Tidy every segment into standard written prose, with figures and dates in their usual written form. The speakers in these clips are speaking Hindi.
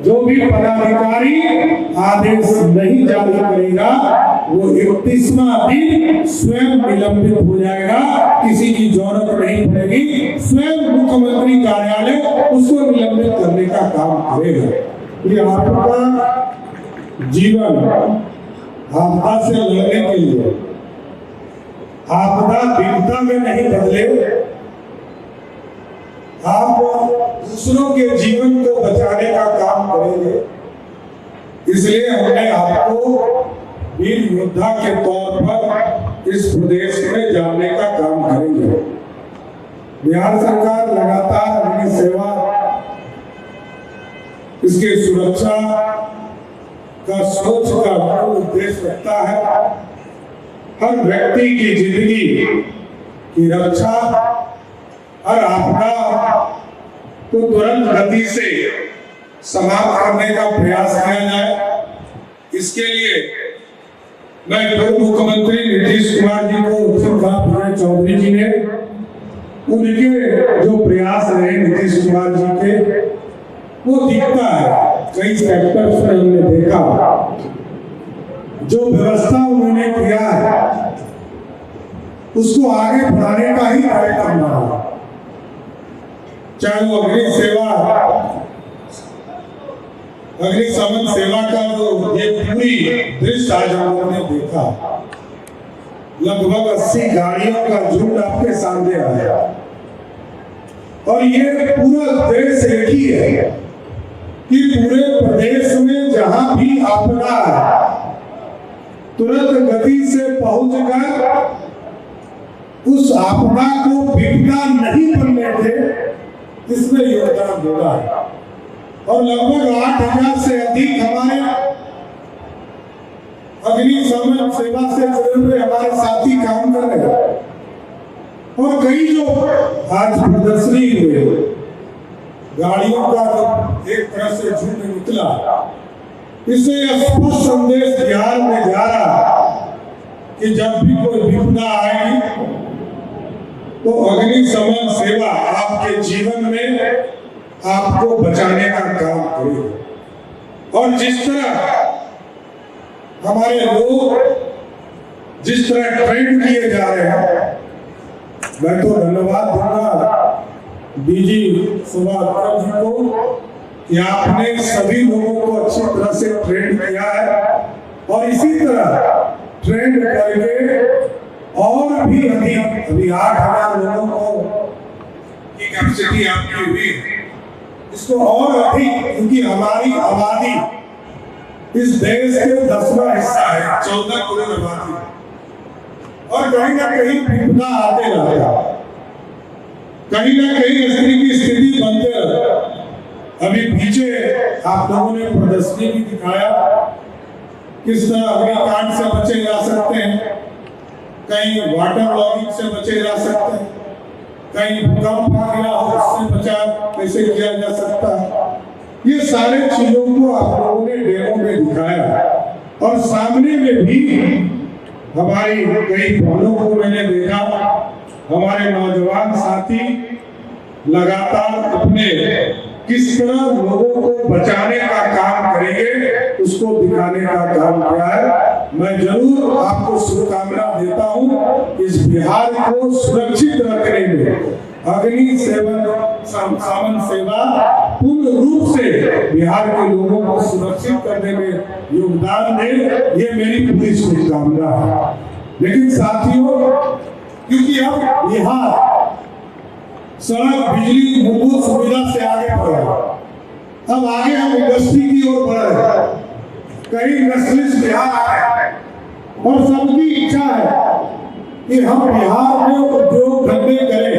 जो भी पदाधिकारी आदेश नहीं जारी करेगा वो 31वां दिन स्वयं निलंबित हो जाएगा, किसी की जरूरत नहीं पड़ेगी, स्वयं मुख्यमंत्री कार्यालय उसको निलंबित करने का काम करेगा। ये आपका जीवन आपदा से लड़ने के लिए, आपदा विपदा में नहीं बदले, आप दूसरों के जीवन को बचाने का काम करेंगे। इसलिए हमने आपको वीर योद्धा के तौर पर इस प्रदेश में जानने का काम करेंगे। बिहार सरकार लगातार अपनी सेवा, इसके सुरक्षा का सोच का मूल उद्देश्य रखता है हर व्यक्ति की जिंदगी की रक्षा और आपदा को तुरंत गति से समाप्त करने का प्रयास किया जाए। इसके लिए मैं पूर्व मुख्यमंत्री नीतीश कुमार जी को शिवराज चौधरी जी ने, उनके जो प्रयास रहे नीतीश कुमार जी के, वो दिखता है कई सेक्टर्स में हमने देखा, जो व्यवस्था उन्होंने किया है उसको आगे बढ़ाने का ही कार्य करना है। चाहे वो अग्निशमन सेवा का जो ये पूरी दृश्य आज हम लोगों ने देखा, लगभग 80 गाड़ियों का झुंड आपके सामने आया और ये पूरा देश एक ही है कि पूरे प्रदेश में जहां भी आपदा है तुरंत गति से पहुंचकर उस आपदा को विपदा नहीं बनने दे, इसमें योगदान देना है। और लगभग 8,000 से अधिक हमारे अग्निशमन सेवा से जुड़े हुए हमारे साथी काम कर रहे हैं और कई जो आज प्रदर्शनी हुए गाड़ियों का एक तरह से झुंड निकला, इससे स्पष्ट संदेश बिहार में जा रहा कि जब भी कोई विपदा आएगी तो अग्निशमन सेवा आपके जीवन में आपको बचाने का काम करेगी। और जिस तरह हमारे लोग जिस तरह ट्रेंड किए जा रहे हैं, मैं तो धन्यवाद दूंगा डीजी सुभाष जी को कि आपने सभी लोगों को अच्छी तरह से ट्रेंड किया है और इसी तरह ट्रेंड करके और भी अधिक, अभी 8,000 लोगों को की कैपेसिटी आपकी हुई, इसको और अधिक, क्योंकि हमारी आबादी इस देश के 10वां हिस्सा है, 14 करोड़ आबादी, और कहीं ना कहीं विपदा आते रहता, कहीं ना कहीं स्त्री की स्थिति बनते रहता। अभी पीछे आप लोगों ने प्रदर्शनी भी दिखाया किस तरह अग्निकांड से बचे जा सकते हैं, कहीं वाटर लॉगिंग से बचे जा सकते हैं, कहीं भूकंप आ गया हो उससे बचाव कैसे किया जा सकता है। ये सारे चीजों को आप लोगों ने डेमो में दिखाया और सामने में भी हमारी कई बहनों को मैंने देखा, हमारे नौजवान साथी लगातार अपने किस तरह लोगों को बचाने का काम करेंगे उसको दिखाने का काम किया है। मैं जरूर आपको शुभकामना देता हूं। इस बिहार को सुरक्षित रखने में अग्निशमन सेवा पूर्ण रूप से बिहार के लोगों को सुरक्षित करने में योगदान दे, ये मेरी पूरी शुभकामना है। लेकिन साथियों, क्योंकि अब बिहार सड़क, बिजली, मूलभूत सुविधा से आगे बढ़ रहा है, अब आगे हम इंडस्ट्री की ओर बढ़ रहे हैं, कई नस्लिस्ट बिहार आ रहे हैं और सबकी इच्छा है कि हम बिहार में उद्योग धंधे करें,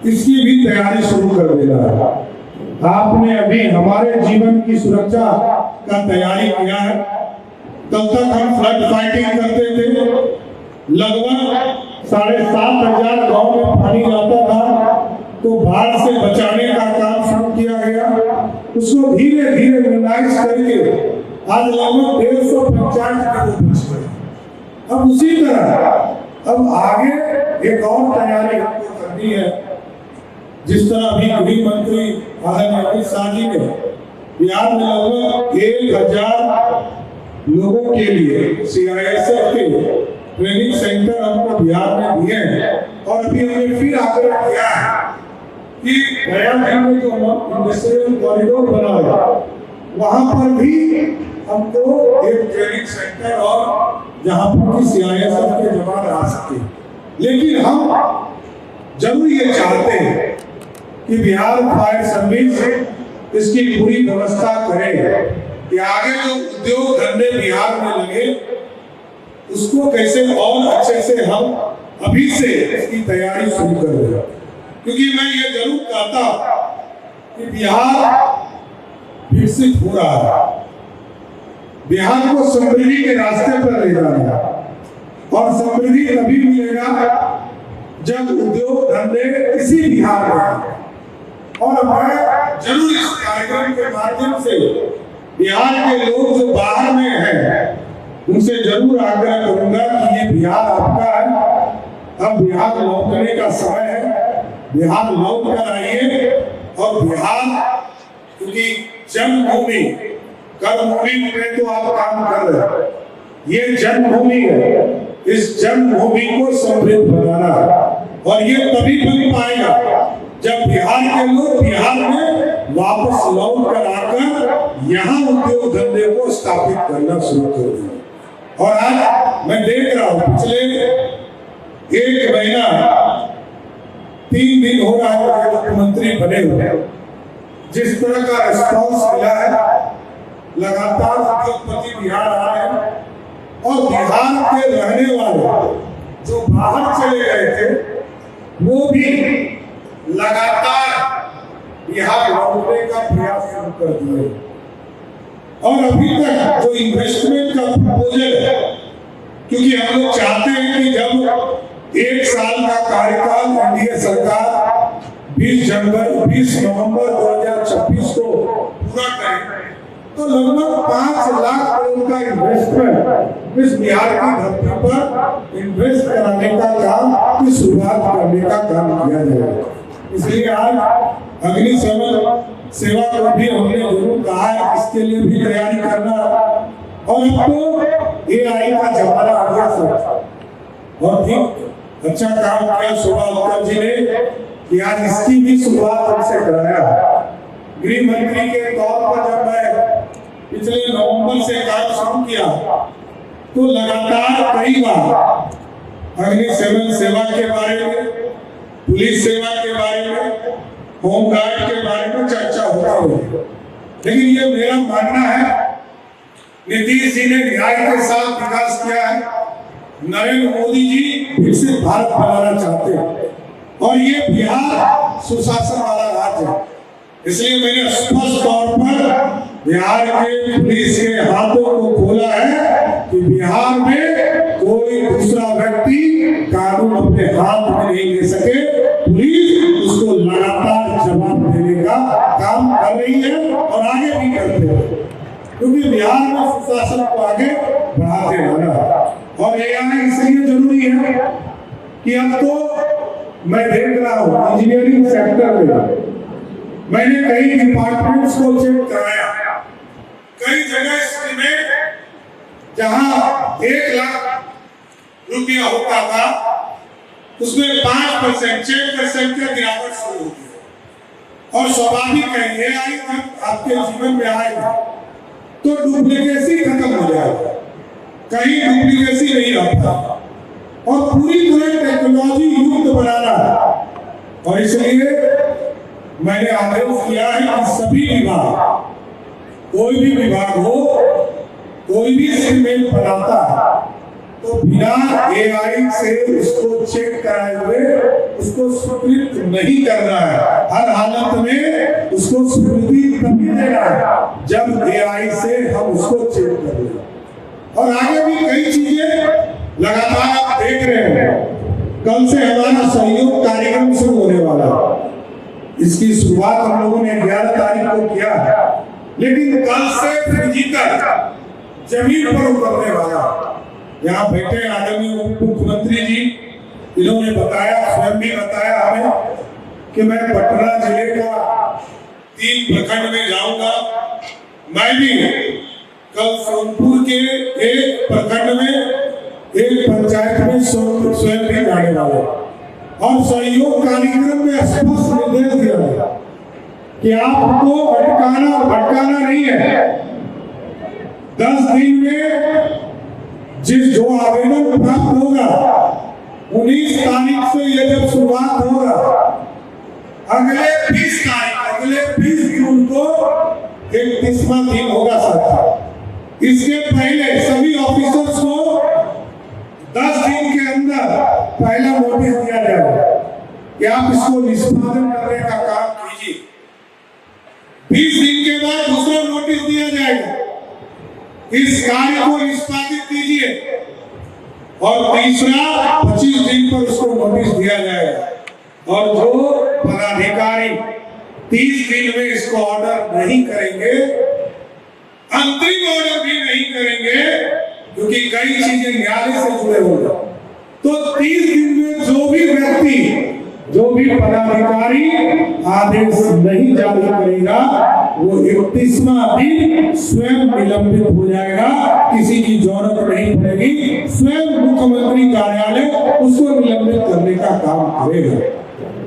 इसकी भी तैयारी शुरू कर देना है। आपने अभी हमारे जीवन की सुरक्षा का तैयारी किया है। कल तक हम फ्लड फाइटिंग करते थे, लगभग 7,500 गांव में पानी आता था, तो बाढ़ से बचाने का काम शुरू किया गया, उसको धीरे धीरे मिनिमाइज करके आज लगभग 150 पंचायत बच गए। अब उसी तरह अब आगे एक और तैयारी हमको करनी है, जिस तरह अभी गृह मंत्री अमित शाह जी ने बिहार में लगभग 1000 लोगों के लिए सीआईएसएफ के ट्रेनिंग सेंटर हमको बिहार में दिए हैं। और अभी हमने फिर आग्रह किया है कि गया में जो हम इंडस्ट्रियल कॉरिडोर बना है वहां पर भी हमको एक ट्रेनिंग सेंटर और जहां पर सीआईएसएफ के जवान आ सके। लेकिन हम जरूर ये चाहते हैं कि बिहार फायर सर्विस इसकी पूरी व्यवस्था करे कि आगे जो उद्योग धंधे बिहार में लगे उसको कैसे और अच्छे से हम अभी से इसकी तैयारी शुरू कर दें। क्योंकि मैं ये जरूर कहता कि बिहार विकसित हो रहा है, बिहार को समृद्धि के रास्ते पर ले जा रहा है। और समृद्धि तभी मिलेगा जब उद्योग धंधे इसी बिहार में। और मैं जरूर इस कार्यक्रम के माध्यम से बिहार के लोग जो बाहर में हैं उनसे जरूर आग्रह करूंगा कि ये बिहार आपका है, अब बिहार लौटने का समय है, बिहार लौट कर आइए। और बिहार क्योंकि जन्मभूमि कर्मभूमि में तो आप काम कर रहे हैं, ये जन्मभूमि है, इस जन्मभूमि को समृद्ध बनाना है। और ये तभी बन पाएगा जब बिहार के लोग बिहार में वापस लौट कर आकर यहाँ उद्योग धंधे को स्थापित करना शुरू कर दें। और आज मैं देख रहा हूँ पिछले 1 महीना 3 दिन हो रहा है मुख्यमंत्री बने हुए, जिस तरह का रिस्पॉन्स मिला है, लगातार उद्योगपति बिहार आ रहे हैं। और बिहार के रहने वाले जो बाहर चले गए थे वो भी लगातार बिहार लौटने का प्रयास शुरू कर दिए। और अभी तक जो इन्वेस्टमेंट का प्रपोजल है, क्योंकि हम लोग चाहते हैं कि जब 1 साल का कार्यकाल एनडीए सरकार 20 नवंबर 2026 को पूरा करे तो लगभग 5 लाख करोड़ का इन्वेस्टमेंट इस बिहार की धरती पर इन्वेस्ट कराने का काम की शुरुआत करने का काम किया जाएगा। इसलिए आज अग्निशमन सेवा को भी हमने जरूर कहा है, इसके लिए भी तैयारी करना। और अब तो एआई का जमाना आ गया सर, बहुत ही अच्छा काम किया शोभा उत्तम जी ने कि आज इसकी भी शुरुआत हमसे कराया। गृह मंत्री के तौर पर जब मैं पिछले नवंबर से काम शुरू किया तो लगातार कई बार अग्निशमन सेवा के बारे में, पुलिस सेवा के बारे में, होमगार्ड के बारे में चर्चा होता है। लेकिन ये मेरा मानना है, नीतीश जी ने न्याय के साथ विकास किया है, नरेंद्र मोदी जी विकसित भारत बनाना चाहते हैं और ये बिहार सुशासन वाला राज्य है। इसलिए मैंने स्पष्ट तौर पर बिहार के पुलिस के हाथों को खोला है कि बिहार में कोई दूसरा व्यक्ति कानून अपने हाथ में नहीं ले सके। पुलिस उसको लगातार जवाब देने का काम कर रही है और आगे भी करते हैं, क्योंकि बिहार में सुशासन को आगे बढ़ाते रहना है। और एआई इसलिए जरूरी है कि अब तो मैं देख रहा हूँ इंजीनियरिंग सेक्टर में मैंने कई डिपार्टमेंट्स को चेक कराया, कई जगह एस्टीमेट जहां 1 लाख रुपया होता था उसमें 5% 6% का गिरावट शुरू हो गई। और स्वाभाविक है एआई आपके जीवन में आएगा तो डुप्लीकेसी खत्म हो जाएगा, कहीं डुप्लीकेसी नहीं रहता और पूरी तरह टेक्नोलॉजी युक्त बनाना है। और इसलिए मैंने आदेश किया है कि सभी विभाग, कोई भी विभाग हो, कोई भी एस्टीमेट बनाता है तो बिना एआई से उसको चेक कराए हुए उसको स्वीकृत नहीं करना है। हर हालत में उसको स्वीकृति तभी देना है जब एआई से हम उसको चेक कर लें। और आगे भी कई चीजें लगातार आप देख रहे हैं। कल से हमारा सहयोग कार्यक्रम शुरू होने वाला है, इसकी शुरुआत हम लोगों ने 11 तारीख को किया है, लेकिन कल से फिजिकल जमीन पर उतरने वाला। यहाँ बैठे आदरणीय उप मुख्यमंत्री जी, इन्होंने बताया, स्वयं भी बताया हमें कि मैं पटना जिले का 3 प्रखंड में जाऊंगा मैं भी कल सोनपुर के एक प्रखंड में एक पंचायत में स्वयं भी जाने वाला और सहयोग कार्यक्रम में स्पष्ट निर्देश दिया गया कि आपको अटकाना और भटकाना नहीं है। 10 दिन में जो आवेदन प्राप्त होगा 19 तारीख से ये जब शुरुआत होगा, अगले 20 जून को 31वां दिन होगा साथी। इसके पहले सभी ऑफिसर्स को 10 दिन के अंदर पहला नोटिस दिया जाएगा कि आप इसको निष्पादन करने का काम कीजिए। 20 दिन के बाद दूसरा नोटिस दिया जाएगा, इस कार्य को निष्पादित कीजिए, और तीसरा 25 दिन पर उसको नोटिस दिया जाएगा। और जो पदाधिकारी 30 दिन में इसको ऑर्डर नहीं करेंगे, अंतरिम ऑर्डर भी नहीं करेंगे, क्योंकि कई चीजें न्यायालय से जुड़े होंगे, तो 30 दिन में जो भी व्यक्ति, जो भी पदाधिकारी आदेश नहीं जारी करेगा, वो 31वां दिन स्वयं निलंबित हो जाएगा। किसी की जरूरत नहीं पड़ेगी, स्वयं मुख्यमंत्री कार्यालय उसको निलंबित करने का काम करेगा।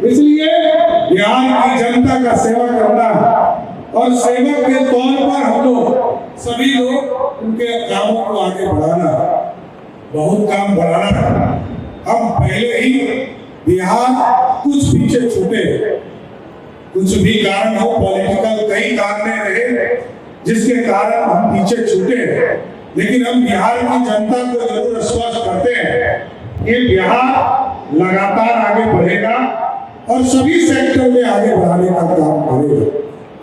इसलिए बिहार की जनता का सेवा करना और सेवक के तौर पर हम लोग सभी लोग उनके कामों को आगे बढ़ाना, बहुत काम बढ़ाना। हम पहले ही बिहार कुछ पीछे छूटे, कुछ भी कारण हो, पॉलिटिकल कई कारण रहे जिसके कारण हम पीछे छूटे, लेकिन हम बिहार की जनता को जरूर आश्वस्त करते हैं कि बिहार लगातार आगे बढ़ेगा और सभी सेक्टर में आगे बढ़ाने का काम करेगा।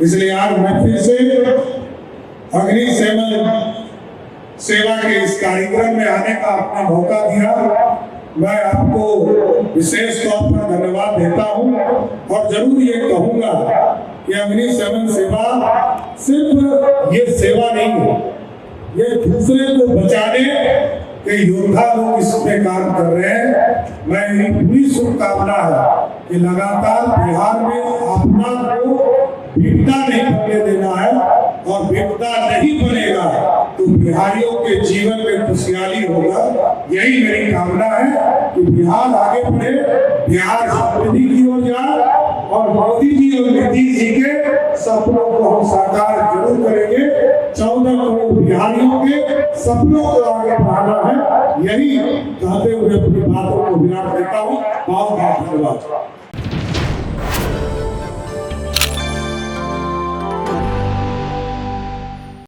इसलिए आज मैं फिर से अग्निशमन सेवा के इस कार्यक्रम में आने का अपना मौका दिया। मैं आपको विशेष तौर पर धन्यवाद देता हूं और जरूर ये कहूंगा कि अग्निशमन सेवा सिर्फ ये सेवा नहीं है, ये दूसरे को बचाने के योद्धा लोग इस पे काम कर रहे हैं। मैं पूरी शुभकामना है कि लगातार बिहार में अपना को विपदा नहीं बनने देना है, और विपदा नहीं बनेगा तो बिहारियों के जीवन में खुशहाली होगा। यही मेरी कामना है कि बिहार आगे बढ़े, बिहार समृद्धि की ओर जाए, और मोदी जी और नीतीश जी के सपनों को हम साकार जरूर करेंगे। 14 करोड़ बिहारियों के सपनों को आगे बढ़ाना है, यही कहते हुए अपनी बातों को विराम देता हूँ। बहुत बहुत धन्यवाद।